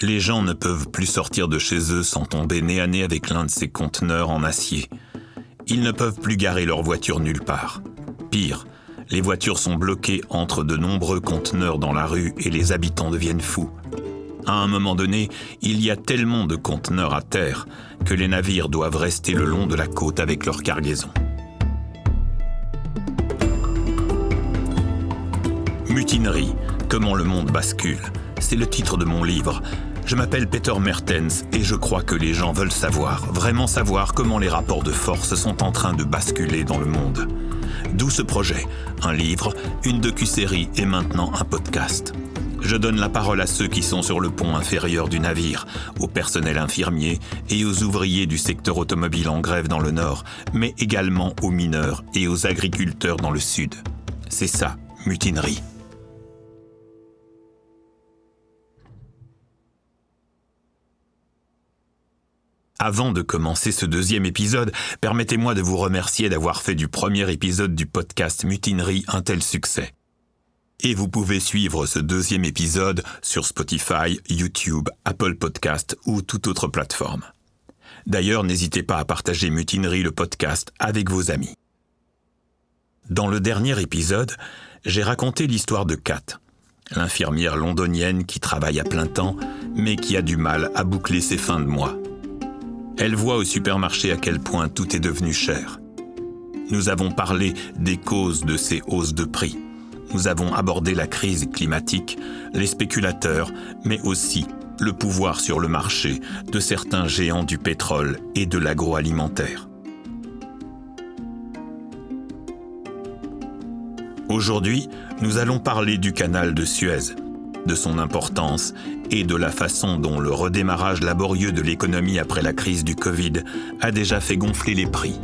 Les gens ne peuvent plus sortir de chez eux sans tomber nez à nez avec l'un de ces conteneurs en acier. Ils ne peuvent plus garer leur voiture nulle part. Pire, les voitures sont bloquées entre de nombreux conteneurs dans la rue et les habitants deviennent fous. À un moment donné, il y a tellement de conteneurs à terre que les navires doivent rester le long de la côte avec leur cargaison. Mutinerie, comment le monde bascule, c'est le titre de mon livre. Je m'appelle Peter Mertens et je crois que les gens veulent savoir, vraiment savoir comment les rapports de force sont en train de basculer dans le monde. D'où ce projet, un livre, une docu-série et maintenant un podcast. Je donne la parole à ceux qui sont sur le pont inférieur du navire, au personnel infirmier et aux ouvriers du secteur automobile en grève dans le nord, mais également aux mineurs et aux agriculteurs dans le sud. C'est ça, mutinerie. Avant de commencer ce deuxième épisode, permettez-moi de vous remercier d'avoir fait du premier épisode du podcast Mutinerie un tel succès. Et vous pouvez suivre ce deuxième épisode sur Spotify, YouTube, Apple Podcast ou toute autre plateforme. D'ailleurs, n'hésitez pas à partager Mutinerie le podcast avec vos amis. Dans le dernier épisode, j'ai raconté l'histoire de Kat, l'infirmière londonienne qui travaille à plein temps, mais qui a du mal à boucler ses fins de mois. Elle voit au supermarché à quel point tout est devenu cher. Nous avons parlé des causes de ces hausses de prix. Nous avons abordé la crise climatique, les spéculateurs, mais aussi le pouvoir sur le marché de certains géants du pétrole et de l'agroalimentaire. Aujourd'hui, nous allons parler du canal de Suez, de son importance et de la façon dont le redémarrage laborieux de l'économie après la crise du Covid a déjà fait gonfler les prix.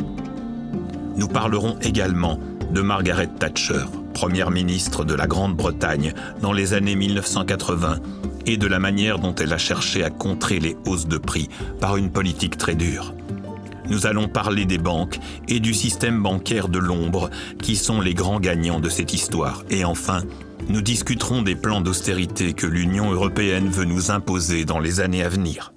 Nous parlerons également de Margaret Thatcher, première ministre de la Grande-Bretagne dans les années 1980 et de la manière dont elle a cherché à contrer les hausses de prix par une politique très dure. Nous allons parler des banques et du système bancaire de l'ombre qui sont les grands gagnants de cette histoire. Et enfin, nous discuterons des plans d'austérité que l'Union européenne veut nous imposer dans les années à venir.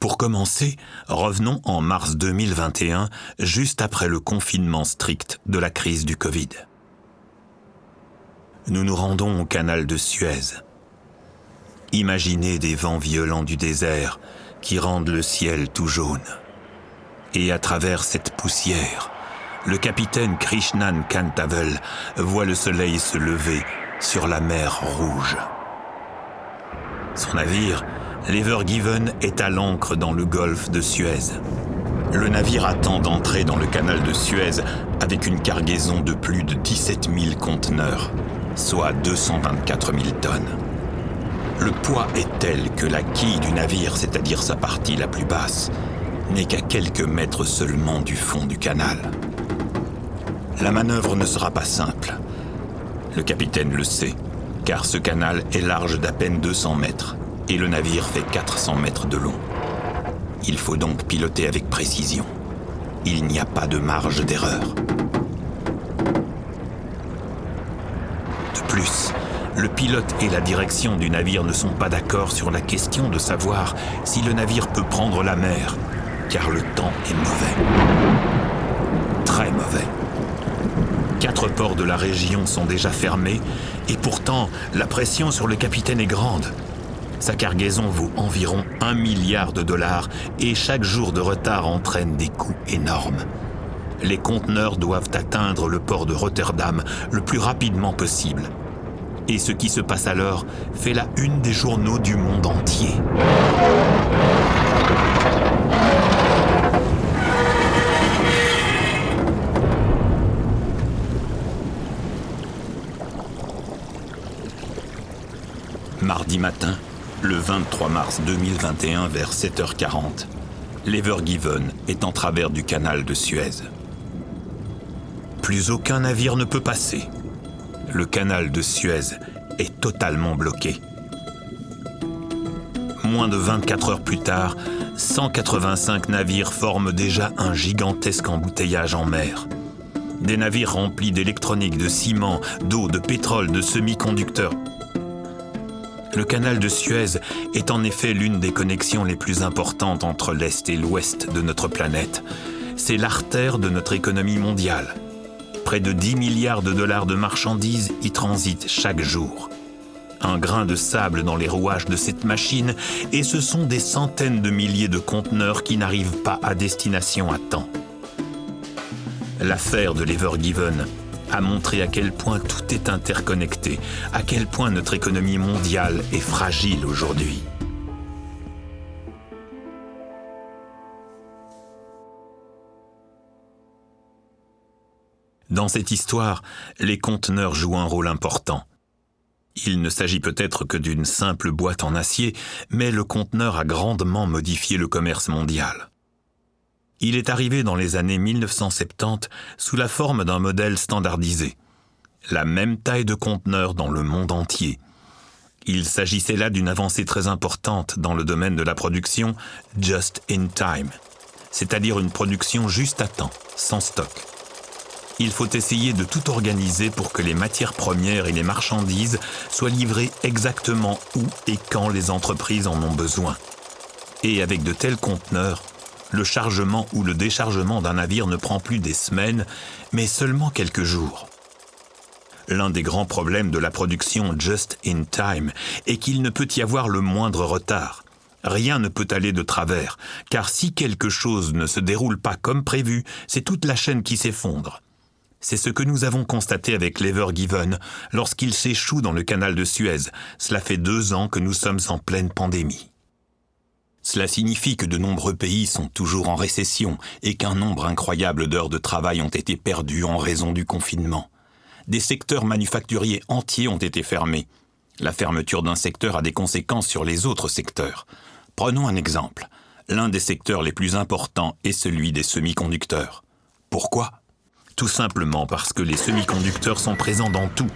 Pour commencer, revenons en mars 2021, juste après le confinement strict de la crise du Covid. Nous nous rendons au canal de Suez. Imaginez des vents violents du désert qui rendent le ciel tout jaune. Et à travers cette poussière, le capitaine Krishnan Kantavel voit le soleil se lever sur la mer Rouge. Son navire, l'Ever Given, est à l'ancre dans le golfe de Suez. Le navire attend d'entrer dans le canal de Suez avec une cargaison de plus de 17 000 conteneurs, soit 224 000 tonnes. Le poids est tel que la quille du navire, c'est-à-dire sa partie la plus basse, n'est qu'à quelques mètres seulement du fond du canal. La manœuvre ne sera pas simple. Le capitaine le sait, car ce canal est large d'à peine 200 mètres et le navire fait 400 mètres de long. Il faut donc piloter avec précision. Il n'y a pas de marge d'erreur. De plus, le pilote et la direction du navire ne sont pas d'accord sur la question de savoir si le navire peut prendre la mer, car le temps est mauvais. Très mauvais. 4 ports de la région sont déjà fermés et pourtant, la pression sur le capitaine est grande. Sa cargaison vaut environ 1 milliard de dollars et chaque jour de retard entraîne des coûts énormes. Les conteneurs doivent atteindre le port de Rotterdam le plus rapidement possible. Et ce qui se passe alors fait la une des journaux du monde entier. Mardi matin, le 23 mars 2021 vers 7h40, l'Ever Given est en travers du canal de Suez. Plus aucun navire ne peut passer. Le canal de Suez est totalement bloqué. Moins de 24 heures plus tard, 185 navires forment déjà un gigantesque embouteillage en mer. Des navires remplis d'électronique, de ciment, d'eau, de pétrole, de semi-conducteurs. Le canal de Suez est en effet l'une des connexions les plus importantes entre l'Est et l'Ouest de notre planète. C'est l'artère de notre économie mondiale. Près de 10 milliards de dollars de marchandises y transitent chaque jour. Un grain de sable dans les rouages de cette machine et ce sont des centaines de milliers de conteneurs qui n'arrivent pas à destination à temps. L'affaire de l'Ever Given a montré à quel point tout est interconnecté, à quel point notre économie mondiale est fragile aujourd'hui. Dans cette histoire, les conteneurs jouent un rôle important. Il ne s'agit peut-être que d'une simple boîte en acier, mais le conteneur a grandement modifié le commerce mondial. Il est arrivé dans les années 1970 sous la forme d'un modèle standardisé. La même taille de conteneur dans le monde entier. Il s'agissait là d'une avancée très importante dans le domaine de la production just in time, c'est-à-dire une production juste à temps, sans stock. Il faut essayer de tout organiser pour que les matières premières et les marchandises soient livrées exactement où et quand les entreprises en ont besoin. Et avec de tels conteneurs, le chargement ou le déchargement d'un navire ne prend plus des semaines, mais seulement quelques jours. L'un des grands problèmes de la production just in time est qu'il ne peut y avoir le moindre retard. Rien ne peut aller de travers, car si quelque chose ne se déroule pas comme prévu, c'est toute la chaîne qui s'effondre. C'est ce que nous avons constaté avec l'Ever Given lorsqu'il s'échoue dans le canal de Suez. Cela fait 2 ans que nous sommes en pleine pandémie. Cela signifie que de nombreux pays sont toujours en récession et qu'un nombre incroyable d'heures de travail ont été perdues en raison du confinement. Des secteurs manufacturiers entiers ont été fermés. La fermeture d'un secteur a des conséquences sur les autres secteurs. Prenons un exemple. L'un des secteurs les plus importants est celui des semi-conducteurs. Pourquoi ? Tout simplement parce que les semi-conducteurs sont présents dans tout.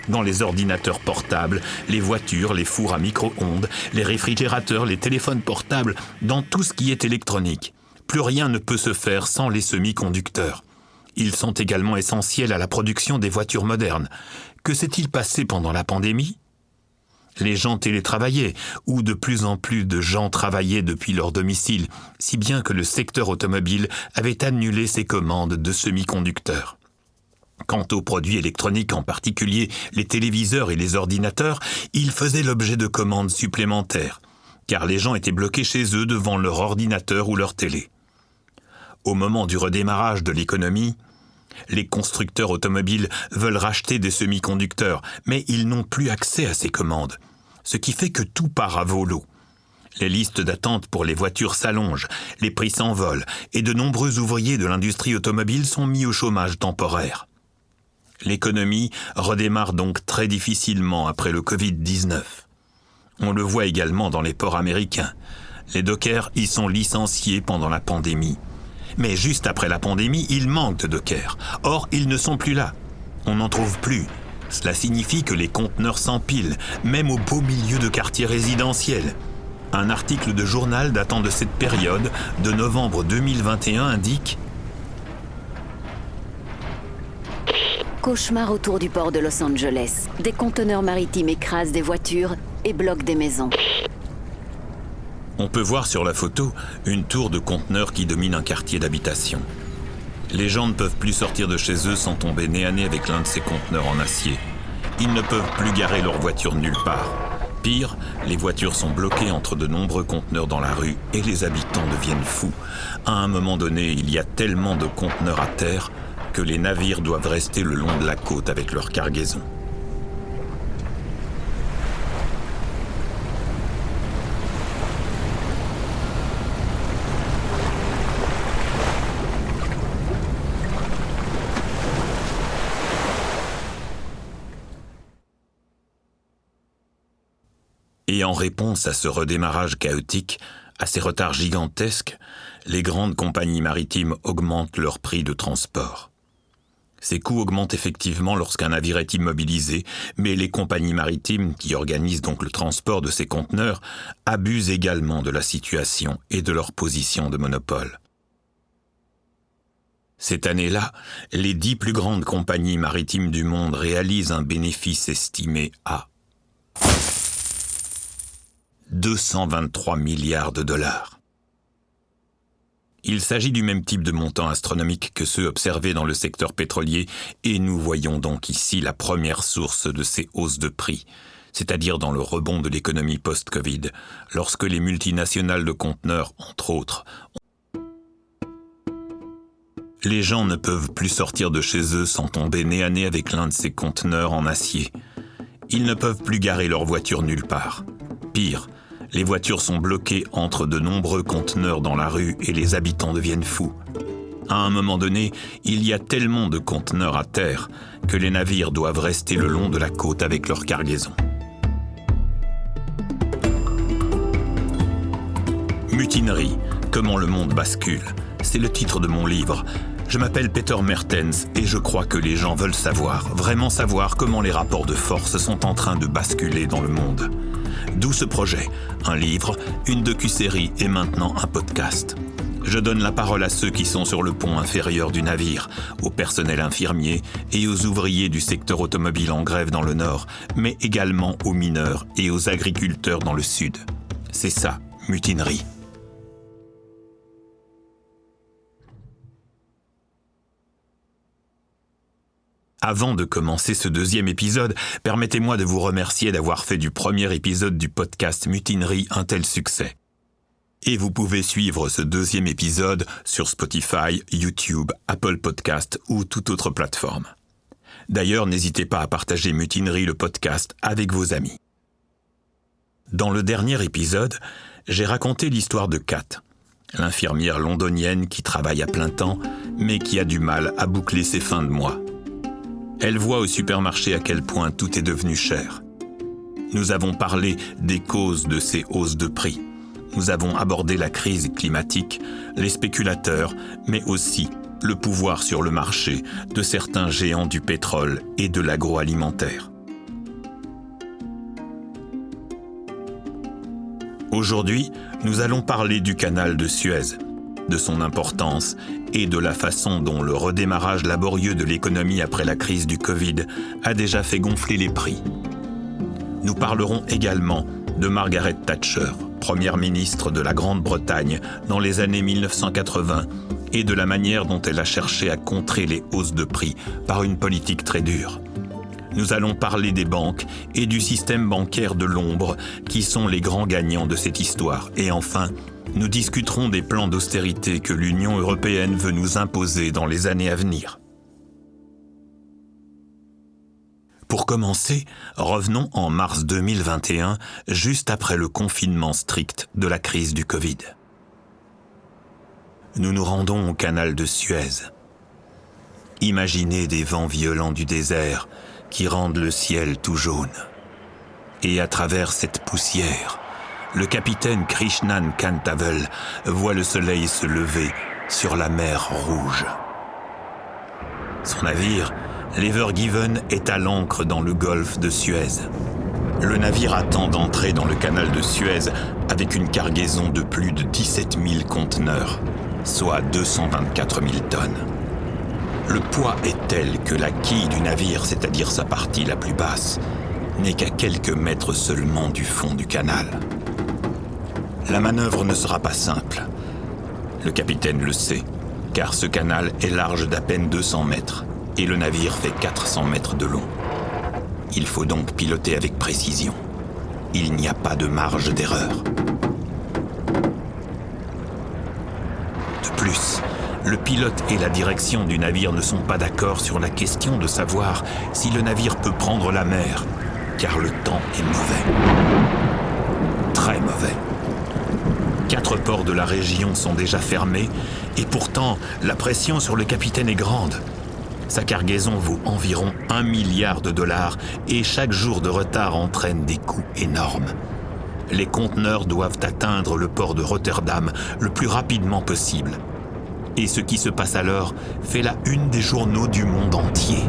Dans les ordinateurs portables, les voitures, les fours à micro-ondes, les réfrigérateurs, les téléphones portables, dans tout ce qui est électronique. Plus rien ne peut se faire sans les semi-conducteurs. Ils sont également essentiels à la production des voitures modernes. Que s'est-il passé pendant la pandémie ? Les gens télétravaillaient, ou de plus en plus de gens travaillaient depuis leur domicile, si bien que le secteur automobile avait annulé ses commandes de semi-conducteurs. Quant aux produits électroniques, en particulier les téléviseurs et les ordinateurs, ils faisaient l'objet de commandes supplémentaires, car les gens étaient bloqués chez eux devant leur ordinateur ou leur télé. Au moment du redémarrage de l'économie, les constructeurs automobiles veulent racheter des semi-conducteurs, mais ils n'ont plus accès à ces commandes, ce qui fait que tout part à volo. Les listes d'attente pour les voitures s'allongent, les prix s'envolent, et de nombreux ouvriers de l'industrie automobile sont mis au chômage temporaire. L'économie redémarre donc très difficilement après le Covid-19. On le voit également dans les ports américains. Les dockers y sont licenciés pendant la pandémie. Mais juste après la pandémie, il manque de dockers. Or, ils ne sont plus là. On n'en trouve plus. Cela signifie que les conteneurs s'empilent, même au beau milieu de quartiers résidentiels. Un article de journal datant de cette période, de novembre 2021, indique « Cauchemar autour du port de Los Angeles. Des conteneurs maritimes écrasent des voitures et bloquent des maisons. » On peut voir sur la photo une tour de conteneurs qui domine un quartier d'habitation. Les gens ne peuvent plus sortir de chez eux sans tomber nez à nez avec l'un de ces conteneurs en acier. Ils ne peuvent plus garer leurs voitures nulle part. Pire, les voitures sont bloquées entre de nombreux conteneurs dans la rue et les habitants deviennent fous. À un moment donné, il y a tellement de conteneurs à terre que les navires doivent rester le long de la côte avec leur cargaison. Et en réponse à ce redémarrage chaotique, à ces retards gigantesques, les grandes compagnies maritimes augmentent leurs prix de transport. Ces coûts augmentent effectivement lorsqu'un navire est immobilisé, mais les compagnies maritimes, qui organisent donc le transport de ces conteneurs, abusent également de la situation et de leur position de monopole. Cette année-là, les 10 plus grandes compagnies maritimes du monde réalisent un bénéfice estimé à 223 milliards de dollars. Il s'agit du même type de montant astronomique que ceux observés dans le secteur pétrolier et nous voyons donc ici la première source de ces hausses de prix, c'est-à-dire dans le rebond de l'économie post-Covid, lorsque les multinationales de conteneurs, entre autres, les gens ne peuvent plus sortir de chez eux sans tomber nez à nez avec l'un de ces conteneurs en acier. Ils ne peuvent plus garer leurs voitures nulle part. Pire, les voitures sont bloquées entre de nombreux conteneurs dans la rue et les habitants deviennent fous. À un moment donné, il y a tellement de conteneurs à terre que les navires doivent rester le long de la côte avec leur cargaison. Mutinerie, comment le monde bascule, c'est le titre de mon livre. Je m'appelle Peter Mertens et je crois que les gens veulent savoir, vraiment savoir comment les rapports de force sont en train de basculer dans le monde. D'où ce projet, un livre, une docu-série et maintenant un podcast. Je donne la parole à ceux qui sont sur le pont inférieur du navire, au personnel infirmier et aux ouvriers du secteur automobile en grève dans le nord, mais également aux mineurs et aux agriculteurs dans le sud. C'est ça, mutinerie. Avant de commencer ce deuxième épisode, permettez-moi de vous remercier d'avoir fait du premier épisode du podcast Mutinerie un tel succès. Et vous pouvez suivre ce deuxième épisode sur Spotify, YouTube, Apple Podcast ou toute autre plateforme. D'ailleurs, n'hésitez pas à partager Mutinerie le podcast avec vos amis. Dans le dernier épisode, j'ai raconté l'histoire de Kat, l'infirmière londonienne qui travaille à plein temps, mais qui a du mal à boucler ses fins de mois. Elle voit au supermarché à quel point tout est devenu cher. Nous avons parlé des causes de ces hausses de prix. Nous avons abordé la crise climatique, les spéculateurs, mais aussi le pouvoir sur le marché de certains géants du pétrole et de l'agroalimentaire. Aujourd'hui, nous allons parler du canal de Suez, de son importance et de la façon dont le redémarrage laborieux de l'économie après la crise du Covid a déjà fait gonfler les prix. Nous parlerons également de Margaret Thatcher, première ministre de la Grande-Bretagne dans les années 1980, et de la manière dont elle a cherché à contrer les hausses de prix par une politique très dure. Nous allons parler des banques et du système bancaire de l'ombre qui sont les grands gagnants de cette histoire. Et enfin, nous discuterons des plans d'austérité que l'Union européenne veut nous imposer dans les années à venir. Pour commencer, revenons en mars 2021, juste après le confinement strict de la crise du Covid. Nous nous rendons au canal de Suez. Imaginez des vents violents du désert qui rendent le ciel tout jaune. Et à travers cette poussière, le capitaine Krishnan Cantavel voit le soleil se lever sur la mer Rouge. Son navire, l'Ever Given, est à l'ancre dans le golfe de Suez. Le navire attend d'entrer dans le canal de Suez avec une cargaison de plus de 17 000 conteneurs, soit 224 000 tonnes. Le poids est tel que la quille du navire, c'est-à-dire sa partie la plus basse, n'est qu'à quelques mètres seulement du fond du canal. La manœuvre ne sera pas simple. Le capitaine le sait, car ce canal est large d'à peine 200 mètres et le navire fait 400 mètres de long. Il faut donc piloter avec précision. Il n'y a pas de marge d'erreur. De plus, le pilote et la direction du navire ne sont pas d'accord sur la question de savoir si le navire peut prendre la mer, car le temps est mauvais. Très mauvais. 4 ports de la région sont déjà fermés, et pourtant, la pression sur le capitaine est grande. Sa cargaison vaut environ 1 milliard de dollars, et chaque jour de retard entraîne des coûts énormes. Les conteneurs doivent atteindre le port de Rotterdam le plus rapidement possible. Et ce qui se passe alors fait la une des journaux du monde entier.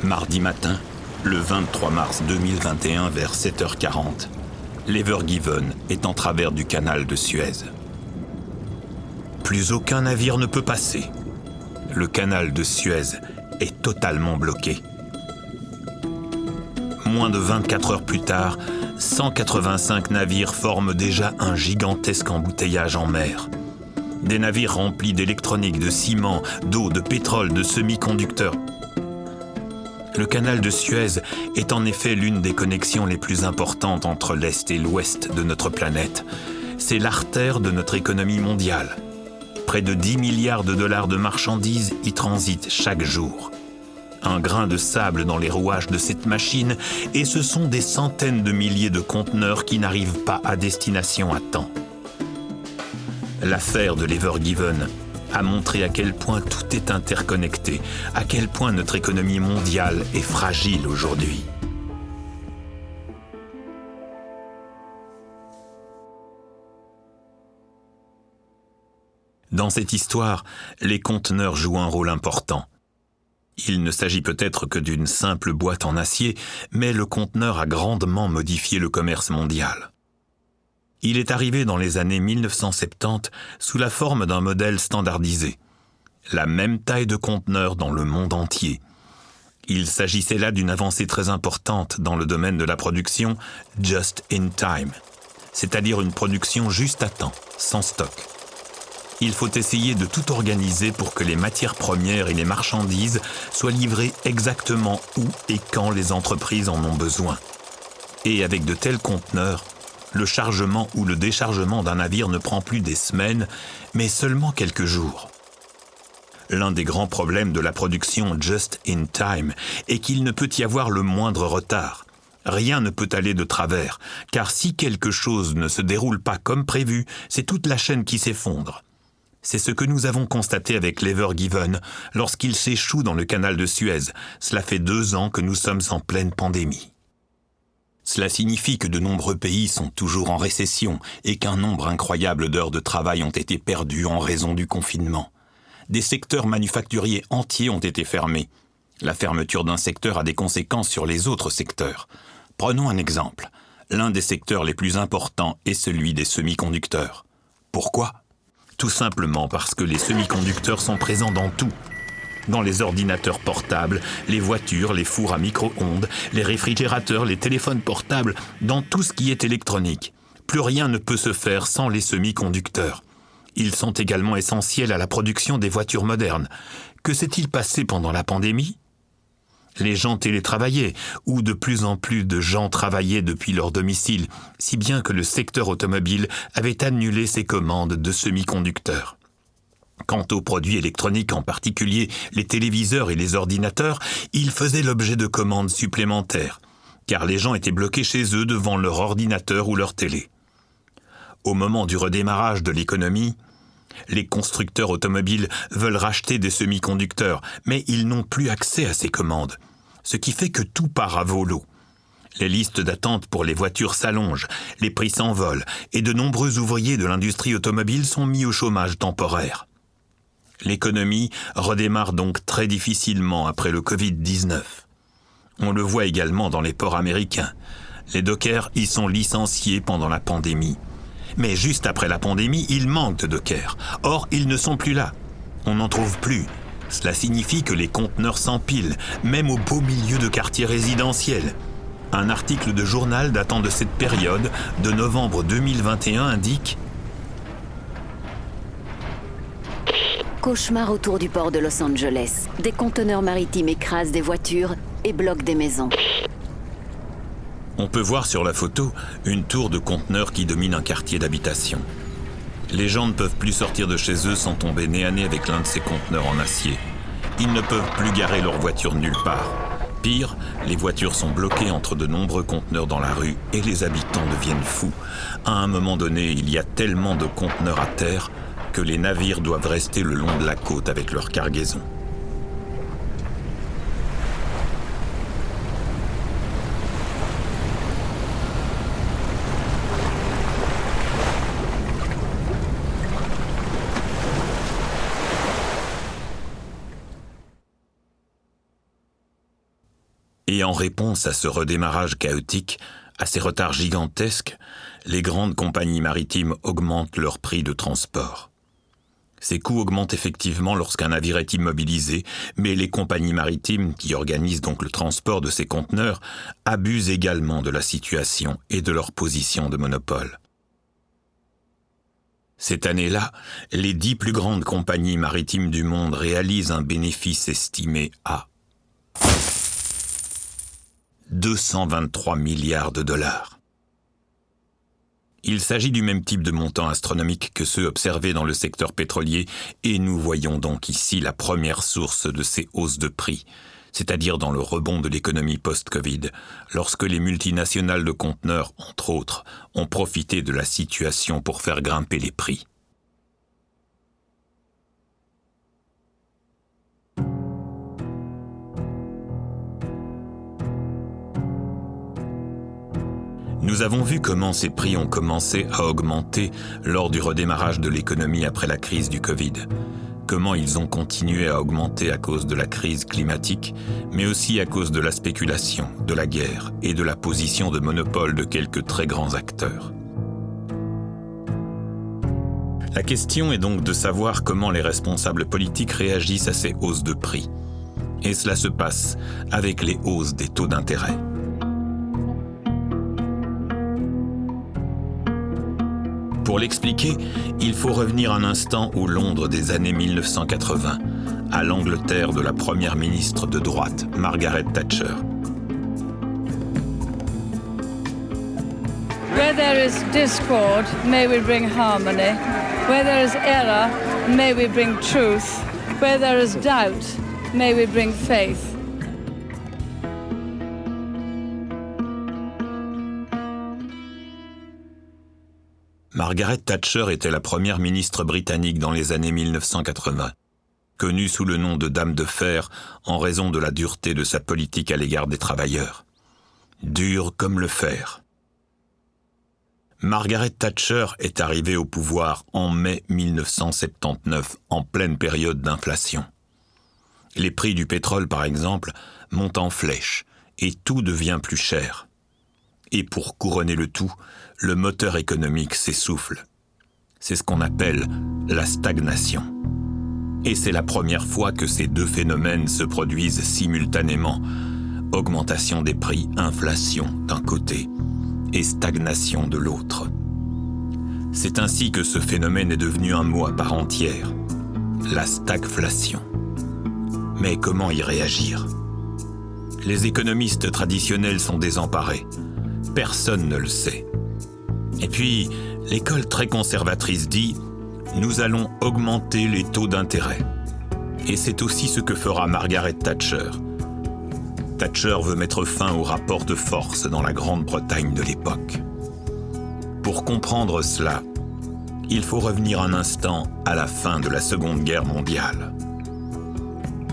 Mardi matin, le 23 mars 2021 vers 7h40, l'Ever Given est en travers du canal de Suez. Plus aucun navire ne peut passer. Le canal de Suez est totalement bloqué. Moins de 24 heures plus tard, 185 navires forment déjà un gigantesque embouteillage en mer. Des navires remplis d'électronique, de ciment, d'eau, de pétrole, de semi-conducteurs. Le canal de Suez est en effet l'une des connexions les plus importantes entre l'Est et l'Ouest de notre planète. C'est l'artère de notre économie mondiale. Près de 10 milliards de dollars de marchandises y transitent chaque jour. Un grain de sable dans les rouages de cette machine et ce sont des centaines de milliers de conteneurs qui n'arrivent pas à destination à temps. L'affaire de l'Ever Given a montré à quel point tout est interconnecté, à quel point notre économie mondiale est fragile aujourd'hui. Dans cette histoire, les conteneurs jouent un rôle important. Il ne s'agit peut-être que d'une simple boîte en acier, mais le conteneur a grandement modifié le commerce mondial. Il est arrivé dans les années 1970 sous la forme d'un modèle standardisé. La même taille de conteneur dans le monde entier. Il s'agissait là d'une avancée très importante dans le domaine de la production just in time, c'est-à-dire une production juste à temps, sans stock. Il faut essayer de tout organiser pour que les matières premières et les marchandises soient livrées exactement où et quand les entreprises en ont besoin. Et avec de tels conteneurs, le chargement ou le déchargement d'un navire ne prend plus des semaines, mais seulement quelques jours. L'un des grands problèmes de la production just in time est qu'il ne peut y avoir le moindre retard. Rien ne peut aller de travers, car si quelque chose ne se déroule pas comme prévu, c'est toute la chaîne qui s'effondre. C'est ce que nous avons constaté avec l'Ever Given lorsqu'il s'échoue dans le canal de Suez. Cela fait 2 ans que nous sommes en pleine pandémie. Cela signifie que de nombreux pays sont toujours en récession et qu'un nombre incroyable d'heures de travail ont été perdues en raison du confinement. Des secteurs manufacturiers entiers ont été fermés. La fermeture d'un secteur a des conséquences sur les autres secteurs. Prenons un exemple. L'un des secteurs les plus importants est celui des semi-conducteurs. Pourquoi ? Tout simplement parce que les semi-conducteurs sont présents dans tout. Dans les ordinateurs portables, les voitures, les fours à micro-ondes, les réfrigérateurs, les téléphones portables, dans tout ce qui est électronique. Plus rien ne peut se faire sans les semi-conducteurs. Ils sont également essentiels à la production des voitures modernes. Que s'est-il passé pendant la pandémie ? Les gens télétravaillaient, ou de plus en plus de gens travaillaient depuis leur domicile, si bien que le secteur automobile avait annulé ses commandes de semi-conducteurs. Quant aux produits électroniques, en particulier les téléviseurs et les ordinateurs, ils faisaient l'objet de commandes supplémentaires, car les gens étaient bloqués chez eux devant leur ordinateur ou leur télé. Au moment du redémarrage de l'économie, les constructeurs automobiles veulent racheter des semi-conducteurs, mais ils n'ont plus accès à ces commandes, ce qui fait que tout part à volo. Les listes d'attente pour les voitures s'allongent, les prix s'envolent, et de nombreux ouvriers de l'industrie automobile sont mis au chômage temporaire. L'économie redémarre donc très difficilement après le Covid-19. On le voit également dans les ports américains. Les dockers y sont licenciés pendant la pandémie. Mais juste après la pandémie, il manque de dockers. Or, ils ne sont plus là. On n'en trouve plus. Cela signifie que les conteneurs s'empilent, même au beau milieu de quartiers résidentiels. Un article de journal datant de cette période, de novembre 2021, indique « Cauchemar autour du port de Los Angeles. Des conteneurs maritimes écrasent des voitures et bloquent des maisons. » On peut voir sur la photo une tour de conteneurs qui domine un quartier d'habitation. Les gens ne peuvent plus sortir de chez eux sans tomber nez à nez avec l'un de ces conteneurs en acier. Ils ne peuvent plus garer leur voiture nulle part. Pire, les voitures sont bloquées entre de nombreux conteneurs dans la rue et les habitants deviennent fous. À un moment donné, il y a tellement de conteneurs à terre que les navires doivent rester le long de la côte avec leur cargaison. Et en réponse à ce redémarrage chaotique, à ces retards gigantesques, les grandes compagnies maritimes augmentent leurs prix de transport. Ces coûts augmentent effectivement lorsqu'un navire est immobilisé, mais les compagnies maritimes, qui organisent donc le transport de ces conteneurs, abusent également de la situation et de leur position de monopole. Cette année-là, les 10 plus grandes compagnies maritimes du monde réalisent un bénéfice estimé à 223 milliards de dollars. Il s'agit du même type de montant astronomique que ceux observés dans le secteur pétrolier et nous voyons donc ici la première source de ces hausses de prix, c'est-à-dire dans le rebond de l'économie post-Covid, lorsque les multinationales de conteneurs, entre autres, ont profité de la situation pour faire grimper les prix. Nous avons vu comment ces prix ont commencé à augmenter lors du redémarrage de l'économie après la crise du Covid. Comment ils ont continué à augmenter à cause de la crise climatique, mais aussi à cause de la spéculation, de la guerre et de la position de monopole de quelques très grands acteurs. La question est donc de savoir comment les responsables politiques réagissent à ces hausses de prix. Et cela se passe avec les hausses des taux d'intérêt. Pour l'expliquer, il faut revenir un instant au Londres des années 1980, à l'Angleterre de la première ministre de droite, Margaret Thatcher. Where there is discord, may we bring harmony. Where there is error, may we bring truth. Where there is doubt, may we bring faith. Margaret Thatcher était la première ministre britannique dans les années 1980, connue sous le nom de Dame de Fer en raison de la dureté de sa politique à l'égard des travailleurs. Dure comme le fer. Margaret Thatcher est arrivée au pouvoir en mai 1979, en pleine période d'inflation. Les prix du pétrole, par exemple, montent en flèche et tout devient plus cher. Et pour couronner le tout, le moteur économique s'essouffle. C'est ce qu'on appelle la stagnation. Et c'est la première fois que ces deux phénomènes se produisent simultanément. Augmentation des prix, inflation d'un côté, et stagnation de l'autre. C'est ainsi que ce phénomène est devenu un mot à part entière, la stagflation. Mais comment y réagir ? Les économistes traditionnels sont désemparés. Personne ne le sait. Et puis, l'école très conservatrice dit « Nous allons augmenter les taux d'intérêt ». Et c'est aussi ce que fera Margaret Thatcher. Thatcher veut mettre fin au rapport de force dans la Grande-Bretagne de l'époque. Pour comprendre cela, il faut revenir un instant à la fin de la Seconde Guerre mondiale.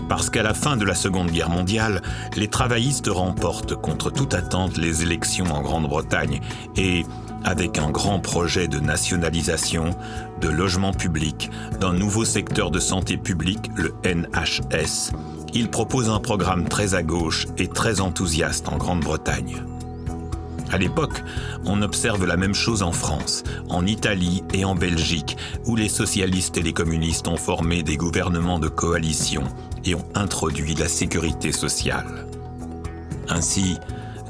Parce qu'à la fin de la Seconde Guerre mondiale, les travaillistes remportent contre toute attente les élections en Grande-Bretagne et, avec un grand projet de nationalisation, de logement public, d'un nouveau secteur de santé publique, le NHS, ils proposent un programme très à gauche et très enthousiaste en Grande-Bretagne. À l'époque, on observe la même chose en France, en Italie et en Belgique, où les socialistes et les communistes ont formé des gouvernements de coalition et ont introduit la sécurité sociale. Ainsi,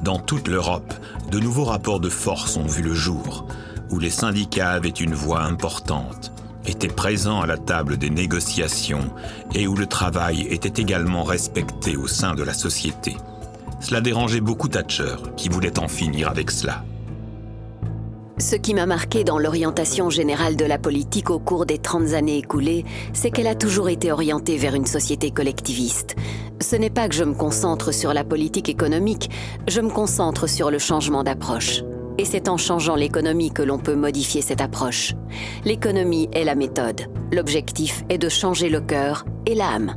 dans toute l'Europe, de nouveaux rapports de force ont vu le jour, où les syndicats avaient une voix importante, étaient présents à la table des négociations et où le travail était également respecté au sein de la société. Cela dérangeait beaucoup Thatcher, qui voulait en finir avec cela. Ce qui m'a marqué dans l'orientation générale de la politique au cours des 30 années écoulées, c'est qu'elle a toujours été orientée vers une société collectiviste. Ce n'est pas que je me concentre sur la politique économique, je me concentre sur le changement d'approche. Et c'est en changeant l'économie que l'on peut modifier cette approche. L'économie est la méthode. L'objectif est de changer le cœur et l'âme.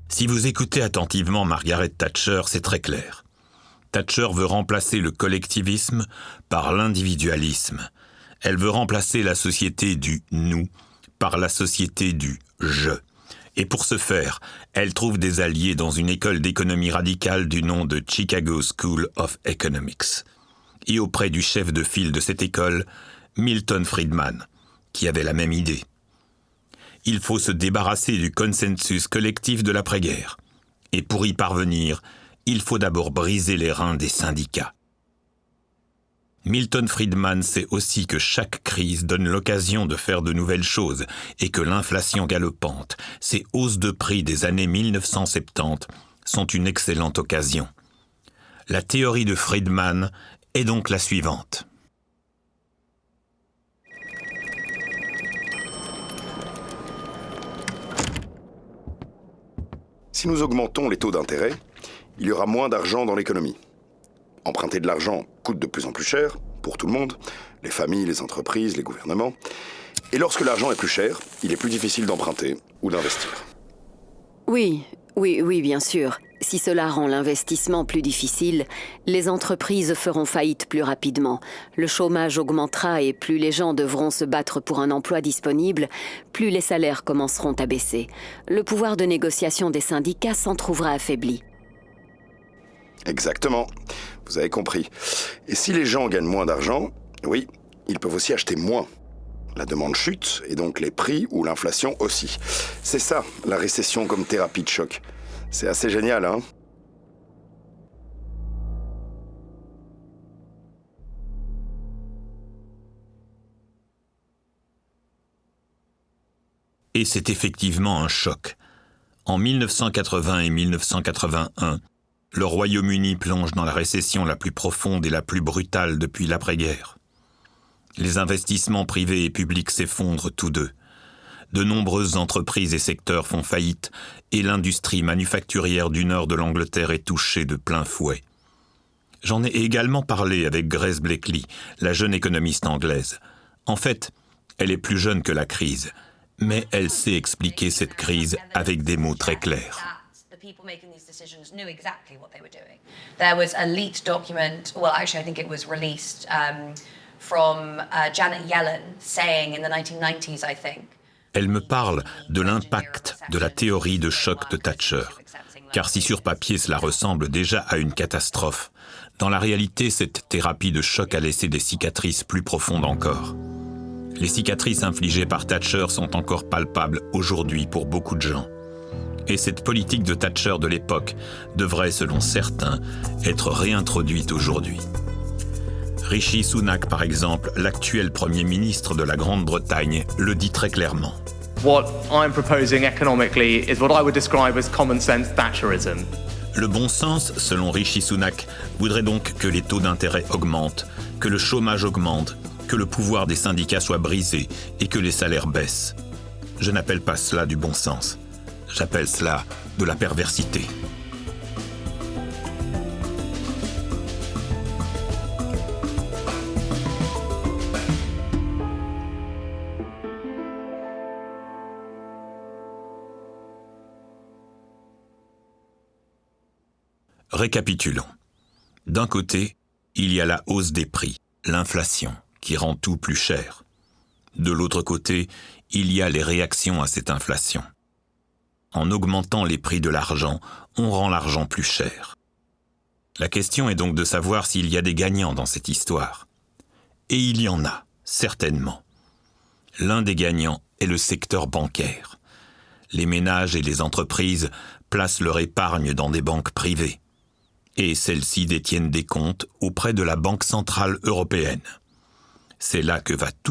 Si vous écoutez attentivement Margaret Thatcher, c'est très clair. Thatcher veut remplacer le collectivisme par l'individualisme. Elle veut remplacer la société du « nous » par la société du « je ». Et pour ce faire, elle trouve des alliés dans une école d'économie radicale du nom de Chicago School of Economics, et auprès du chef de file de cette école, Milton Friedman, qui avait la même idée. Il faut se débarrasser du consensus collectif de l'après-guerre. Et pour y parvenir, il faut d'abord briser les reins des syndicats. Milton Friedman sait aussi que chaque crise donne l'occasion de faire de nouvelles choses et que l'inflation galopante, ces hausses de prix des années 1970, sont une excellente occasion. La théorie de Friedman est donc la suivante. Si nous augmentons les taux d'intérêt, il y aura moins d'argent dans l'économie. Emprunter de l'argent coûte de plus en plus cher, pour tout le monde, les familles, les entreprises, les gouvernements. Et lorsque l'argent est plus cher, il est plus difficile d'emprunter ou d'investir. Oui, bien sûr. Si cela rend l'investissement plus difficile, les entreprises feront faillite plus rapidement. Le chômage augmentera et plus les gens devront se battre pour un emploi disponible, plus les salaires commenceront à baisser. Le pouvoir de négociation des syndicats s'en trouvera affaibli. Exactement, vous avez compris. Et si les gens gagnent moins d'argent, oui, ils peuvent aussi acheter moins. La demande chute, et donc les prix ou l'inflation aussi. C'est ça, la récession comme thérapie de choc. C'est assez génial, hein ? Et c'est effectivement un choc. En 1980 et 1981, le Royaume-Uni plonge dans la récession la plus profonde et la plus brutale depuis l'après-guerre. Les investissements privés et publics s'effondrent tous deux. De nombreuses entreprises et secteurs font faillite et l'industrie manufacturière du nord de l'Angleterre est touchée de plein fouet. J'en ai également parlé avec Grace Blakeley, la jeune économiste anglaise. En fait, elle est plus jeune que la crise, mais elle sait expliquer cette crise avec des mots très clairs. People making these decisions knew exactly what they were doing. There was a leaked document, well, actually, I think it was released from Janet Yellen saying in the 1990s, I think. Elle me parle de l'impact de la théorie de choc de Thatcher. Car si sur papier cela ressemble déjà à une catastrophe, dans la réalité, cette thérapie de choc a laissé des cicatrices plus profondes encore. Les cicatrices infligées par Thatcher sont encore palpables aujourd'hui pour beaucoup de gens. Et cette politique de Thatcher de l'époque devrait, selon certains, être réintroduite aujourd'hui. Rishi Sunak, par exemple, l'actuel Premier ministre de la Grande-Bretagne, le dit très clairement. What I'm proposing economically is what I would describe as common sense Thatcherism. Le bon sens, selon Rishi Sunak, voudrait donc que les taux d'intérêt augmentent, que le chômage augmente, que le pouvoir des syndicats soit brisé et que les salaires baissent. Je n'appelle pas cela du bon sens. J'appelle cela de la perversité. Récapitulons. D'un côté, il y a la hausse des prix, l'inflation, qui rend tout plus cher. De l'autre côté, il y a les réactions à cette inflation. En augmentant les prix de l'argent, on rend l'argent plus cher. La question est donc de savoir s'il y a des gagnants dans cette histoire. Et il y en a, certainement. L'un des gagnants est le secteur bancaire. Les ménages et les entreprises placent leur épargne dans des banques privées. Et celles-ci détiennent des comptes auprès de la Banque centrale européenne. C'est là que va tout